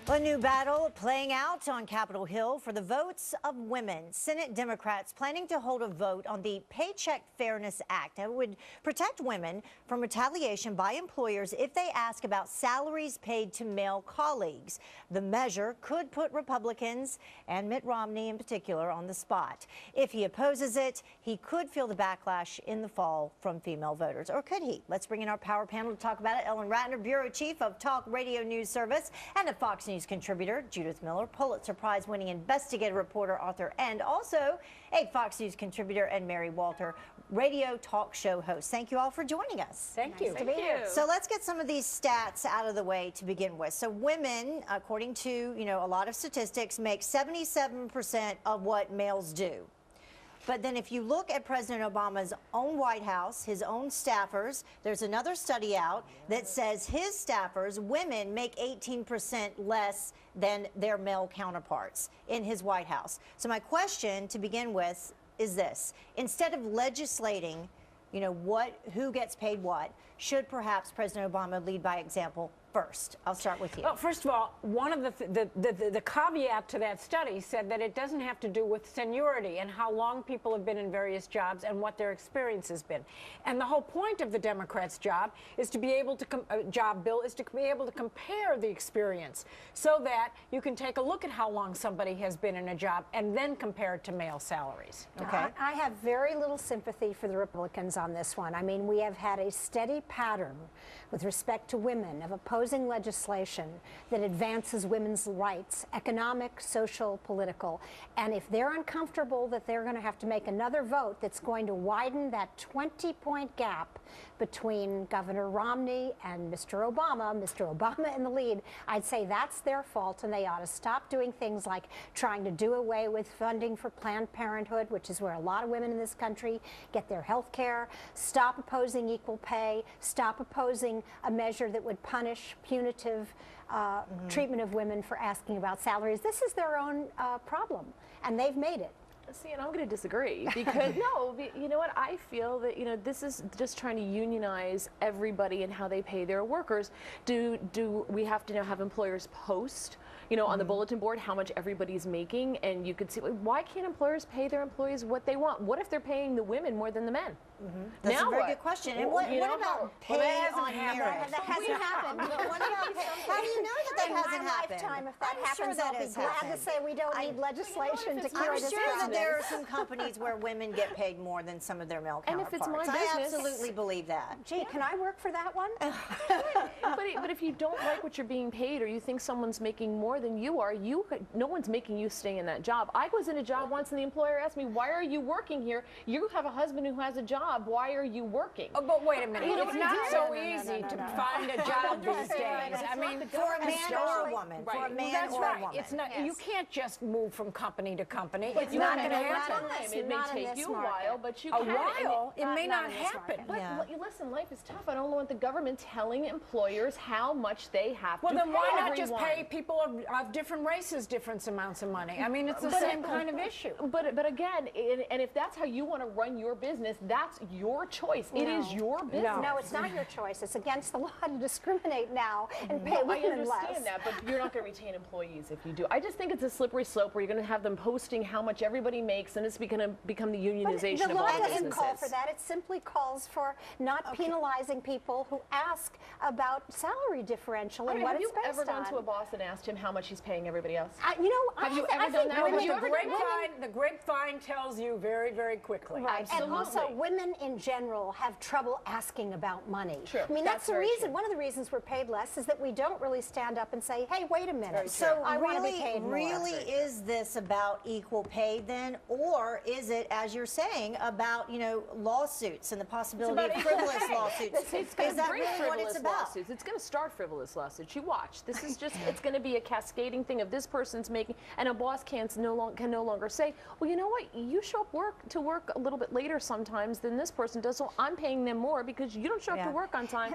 A new battle playing out on Capitol Hill for the votes of women. Senate Democrats planning to hold a vote on the Paycheck Fairness Act that would protect women from retaliation by employers if they ask about salaries paid to male colleagues. The measure could put Republicans and Mitt Romney in particular on the spot. If he opposes it, he could feel the backlash in the fall from female voters. Or could he? Let's bring in our power panel to talk about it. Ellen Ratner, Bureau Chief of Talk Radio News Service, and a Fox News contributor, Judith Miller, Pulitzer Prize-winning investigative reporter, author, and also a Fox News contributor, and Mary Walter, radio talk show host. Thank you all for joining us. Thank you. Nice to be here. So let's get some of these stats out of the way to begin with. So women, according to, a lot of statistics, make 77% of what males do. But then if you look at President Obama's own White House, his own staffers, there's another study out that says his staffers, women, make 18% less than their male counterparts in his White House. So my question to begin with is this. Instead of legislating, who gets paid what, should perhaps President Obama lead by example first? I'll start with you. Well, first of all, one of the caveat to that study said that it doesn't have to do with seniority and how long people have been in various jobs and what their experience has been. And the whole point of the Democrats' job is to be able to job bill is to be able to compare the experience so that you can take a look at how long somebody has been in a job and then compare it to male salaries. Okay. I have very little sympathy for the Republicans on this one. I mean, we have had a steady pattern with respect to women of opposing legislation that advances women's rights, economic, social, political. And if they're uncomfortable that they're going to have to make another vote that's going to widen that 20-point gap between Governor Romney and Mr. Obama in the lead, I'd say that's their fault, and they ought to stop doing things like trying to do away with funding for Planned Parenthood, which is where a lot of women in this country get their health care, stop opposing equal pay, stop opposing a measure that would punish punitive treatment of women for asking about salaries. This is their own problem, and they've made it. See, and I'm going to disagree because no, you know what? I feel that this is just trying to unionize everybody and how they pay their workers. Do we have to now have employers post, on the bulletin board how much everybody's making, and you could see why can't employers pay their employees what they want? What if they're paying the women more than the men? That's a very good question. And what about pay on merit? That hasn't happened. How do you know that hasn't happened? Lifetime, if that happens, I'll be glad to say we don't need legislation to cure this problem. I'm sure that there are some companies where women get paid more than some of their male counterparts. And if it's my business, I absolutely believe that. Gee, can I work for that one? But if you don't like what you're being paid, or you think someone's making more than you are, no one's making you stay in that job. I was in a job once, and the employer asked me, "Why are you working here? You have a husband who has a job. Why are you working?" Oh, but wait a minute. It's not so easy to find a job these days. I mean, for a man or a woman. For a man or a woman. It's not. You can't just move from company to company. It's not going to happen. It may take you a while, but you can. A while? It may not happen. But listen, life is tough. I don't want the government telling employers how much they have to pay. Well, then why not just pay people of different races different amounts of money? I mean, it's the same kind of issue. But again, and if that's how you want to run your business, that's your choice. It is your business. No, it's not your choice. It's against the law to discriminate now and pay women less. I understand that, but you're not going to retain employees if you do. I just think it's a slippery slope where you're going to have them posting how much everybody makes, and it's going to become the unionization of all businesses. The law doesn't call for that. It simply calls for not penalizing people who ask about salary differential and what it's based on. Have you ever gone to a boss and asked him how much he's paying everybody else? Have you ever done that? The grapevine tells you very, very quickly. Right. And also, women in general have trouble asking about money. True. I mean, that's the reason. One of the reasons we're paid less is that we don't really stand up and say, "Hey, wait a minute." So I want to be paid more. Really, is this about equal pay then, or is it, as you're saying, about lawsuits and the possibility of frivolous lawsuits? Is that really what it's about? Lawsuits. It's going to start frivolous lawsuits. You watch. This is just. It's going to be a cascading thing of this person's making, and a boss can no longer say, "Well, you know what? You show up to work a little bit later sometimes than this person does, so I'm paying them more because you don't show up to work on time."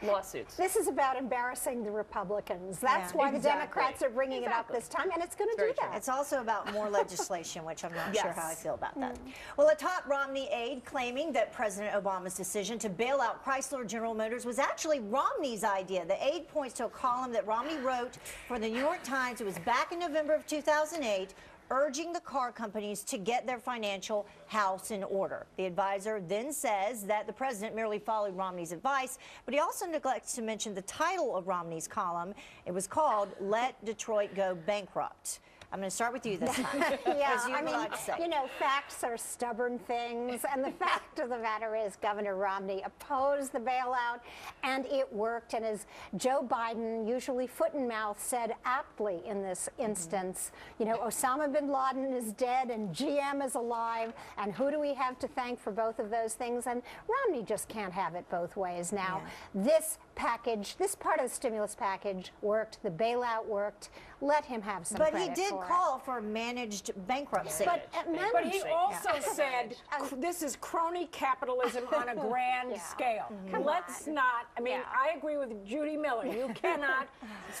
Lawsuits. This is about embarrassing the Republicans. That's Yeah. why the Exactly. Democrats are bringing it up this time, and it's going to do very true. that. It's also about more legislation, which I'm not sure how I Yes. feel about that. Well, a top Romney aide claiming that President Obama's decision to bail out Chrysler General Motors was actually Romney's idea. The aide points to a column that Romney wrote for the New York Times. It was back in November of 2008. Urging the car companies to get their financial house in order. The advisor then says that the president merely followed Romney's advice, but he also neglects to mention the title of Romney's column. It was called Let Detroit Go Bankrupt. I'm going to start with you this time. Yeah, As you I mean, like to say. you know, facts are stubborn things, and the fact of the matter is Governor Romney opposed the bailout, and it worked. And as Joe Biden, usually foot and mouth, said aptly in this instance, you know, Osama bin Laden is dead and GM is alive, and who do we have to thank for both of those things? And Romney just can't have it both ways now. This package, this part of the stimulus package worked, the bailout worked. Let him have some But credit he did for it. call for managed bankruptcy. But But he also said this is crony capitalism on a grand scale. Let's not, I mean, I agree with Judy Miller. You cannot,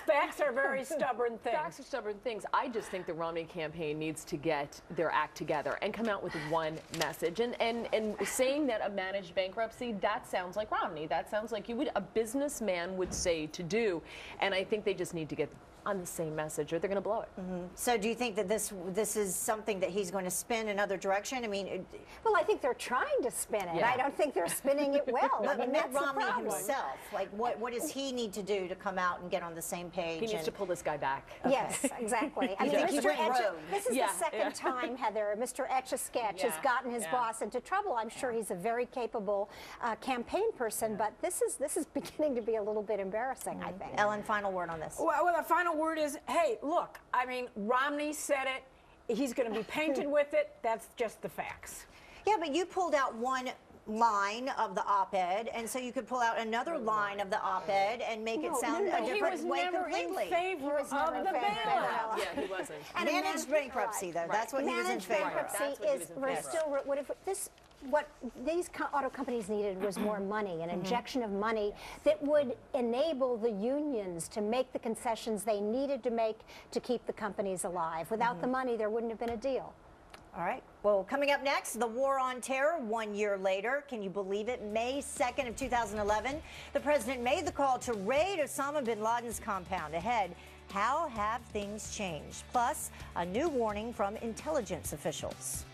facts are very stubborn things. Facts are stubborn things. I just think the Romney campaign needs to get their act together and come out with one message. And saying that a managed bankruptcy, that sounds like Romney. That sounds like a businessman would say to do. And I think they just need to get on the same message or they're going to blow it. So do you think that this is something that he's going to spin another direction? I mean, Well, I think they're trying to spin it. Yeah. I don't think they're spinning it well. I but mean, Mitt that's the Romney problem. himself, like what does he need to do to come out and get on the same page? He needs and- to pull this guy back. Yes, exactly. I You mean, think he Mr. went Etch, rogue? this is Yeah, the second time, Heather, Mr. Etch-a-Sketch has Yeah, gotten his yeah. boss into trouble. I'm sure he's a very capable campaign person, but this is beginning to be a little bit embarrassing, I think. Ellen, final word on this. Well, the final word is, hey, look, I mean, Romney said it. He's going to be painted with it. That's just the facts. Yeah, but you pulled out one line of the op-ed, and so you could pull out another line of the op-ed and make it sound a He different was way never completely. in favor of never in the favor. bailout. Yeah, he wasn't. And a Managed bankruptcy, though. That's what he was in Managed favor of. bankruptcy That's what he is, was in we're favor of. still, what these auto companies needed was more money, an injection of money that would enable the unions to make the concessions they needed to make to keep the companies alive. Without the money, there wouldn't have been a deal. All right. Well, coming up next, the war on terror 1 year later. Can you believe it? May 2nd of 2011, the president made the call to raid Osama bin Laden's compound. Ahead, how have things changed? Plus, a new warning from intelligence officials.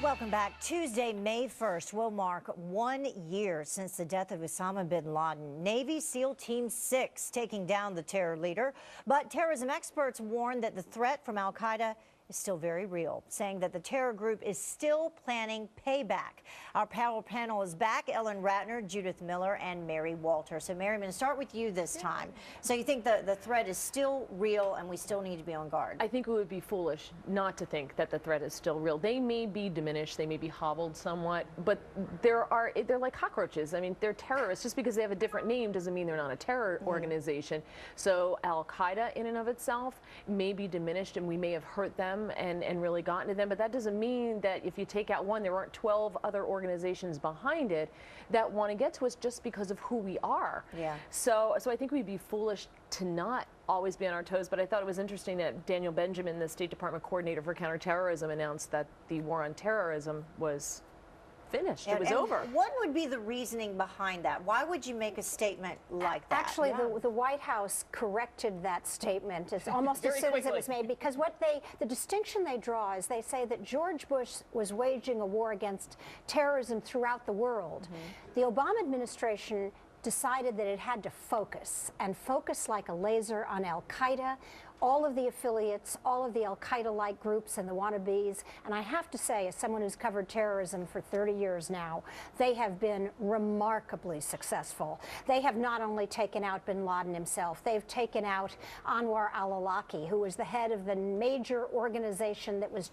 Welcome back. Tuesday, May 1st will mark 1 year since the death of Osama bin Laden. Navy SEAL Team 6 taking down the terror leader. But terrorism experts warn that the threat from al-Qaeda is still very real, saying that the terror group is still planning payback. Our power panel is back. Ellen Ratner, Judith Miller, and Mary Walter. So, Mary, I'm going to start with you this time. So you think the threat is still real and we still need to be on guard? I think it would be foolish not to think that the threat is still real. They may be diminished, they may be hobbled somewhat, but they're like cockroaches. I mean, they're terrorists. Just because they have a different name doesn't mean they're not a terror organization. So Al-Qaeda in and of itself may be diminished and we may have hurt them and really gotten to them, but that doesn't mean that if you take out one, there aren't 12 other organizations behind it that want to get to us just because of who we are. Yeah. So I think we'd be foolish to not always be on our toes, but I thought it was interesting that Daniel Benjamin, the State Department coordinator for counterterrorism, announced that the war on terrorism was finished. It was And over. What would be the reasoning behind that? Why would you make a statement like that? Actually, the White House corrected that statement almost Very as soon as it quickly. was made, because the distinction they draw is they say that George Bush was waging a war against terrorism throughout the world. The Obama administration decided that it had to focus like a laser on al-Qaeda, all of the affiliates, all of the al-Qaeda-like groups and the wannabes. And I have to say, as someone who's covered terrorism for 30 years now, they have been remarkably successful. They have not only taken out bin Laden himself, they've taken out Anwar al-Awlaki, who was the head of the major organization that was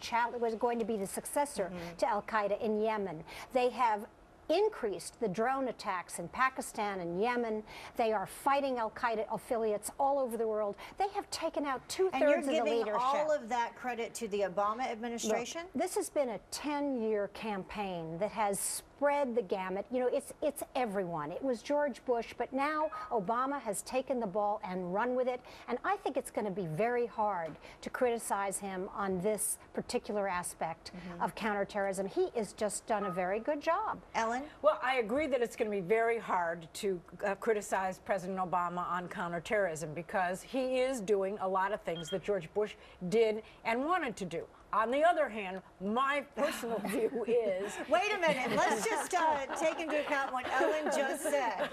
going to be the successor to al-Qaeda in Yemen. They have increased the drone attacks in Pakistan and Yemen. They are fighting al-Qaeda affiliates all over the world. They have taken out two-thirds And you're of the giving leadership. all of that credit to the Obama administration? Look, this has been a 10-year campaign that has spread the gamut. You know, it's everyone. It was George Bush, but now Obama has taken the ball and run with it. And I think it's going to be very hard to criticize him on this particular aspect of counterterrorism. He has just done a very good job. Ellen? Well, I agree that it's going to be very hard to criticize President Obama on counterterrorism because he is doing a lot of things that George Bush did and wanted to do. On the other hand, my personal view is... Wait a minute. Let's just take into account what Ellen just said.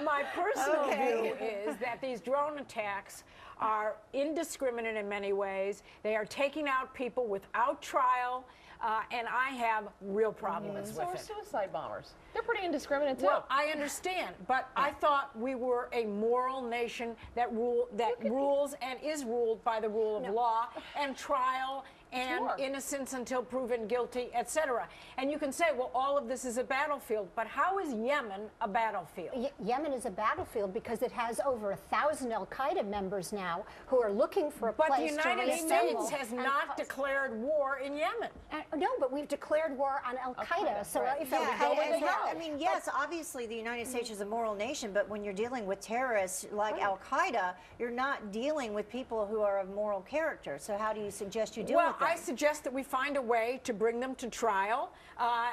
My personal view is that these drone attacks are indiscriminate in many ways. They are taking out people without trial, and I have real problems So with are it. suicide bombers. They're pretty indiscriminate too. Well, I understand, but I thought we were a moral nation that rules and is ruled by the rule of law and trial and Sure. innocence until proven guilty, etc. And you can say, well, all of this is a battlefield, but how is Yemen a battlefield? Yemen is a battlefield because it has over 1,000 al-Qaeda members now who are looking for a But the place to United reassemble. States has and not cause- declared war in Yemen. No, but we've declared war on al-Qaeda. So right. if Yeah, al-Qaeda and I mean, yes, obviously the United States is a moral nation, but when you're dealing with terrorists like Al-Qaeda, you're not dealing with people who are of moral character. So how do you suggest you deal Well, with them? I suggest that we find a way to bring them to trial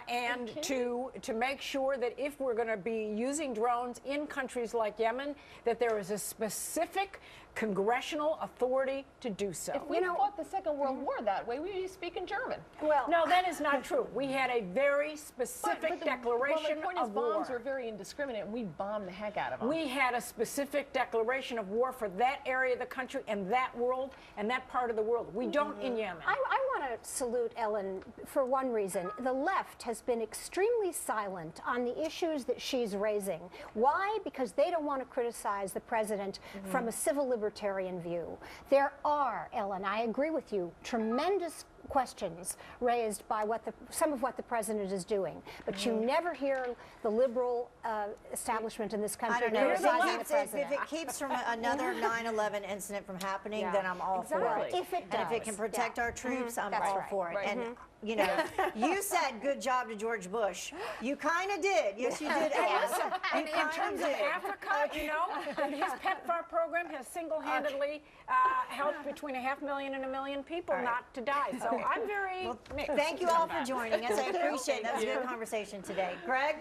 and to make sure that if we're going to be using drones in countries like Yemen, that there is a specific congressional authority to do so. If we fought the Second World War that way, we'd be speaking German. Well, No, that is not true. We had a very specific declaration the point of is bombs war. are very indiscriminate, and we bombed the heck out of them. We had a specific declaration of war for that area of the country and that world and that part of the world. We don't in Yemen. I want to salute Ellen for one reason. The left has been extremely silent on the issues that she's raising. Why? Because they don't want to criticize the president from a civil libertarian view. There are, Ellen, I agree with you, tremendous questions raised by some of what the president is doing, but you never hear the liberal establishment in this country I don't know. criticizing the If president. it keeps from another 9/11 incident from happening, Yeah. then I'm all for Exactly. it. If it And if it does, can protect yeah. our troops, I'm That's all right. for it. Right. And you know, you said good job to George Bush. You kind of did. Yes, you did. Hey, Ellen. listen, You in kinda terms of did. Africa, you know, his PEPFAR program has single-handedly helped between 500,000 and 1 million people not to die. So I'm very mixed. Thank you all for joining us. I appreciate it. That was a good conversation today. Greg?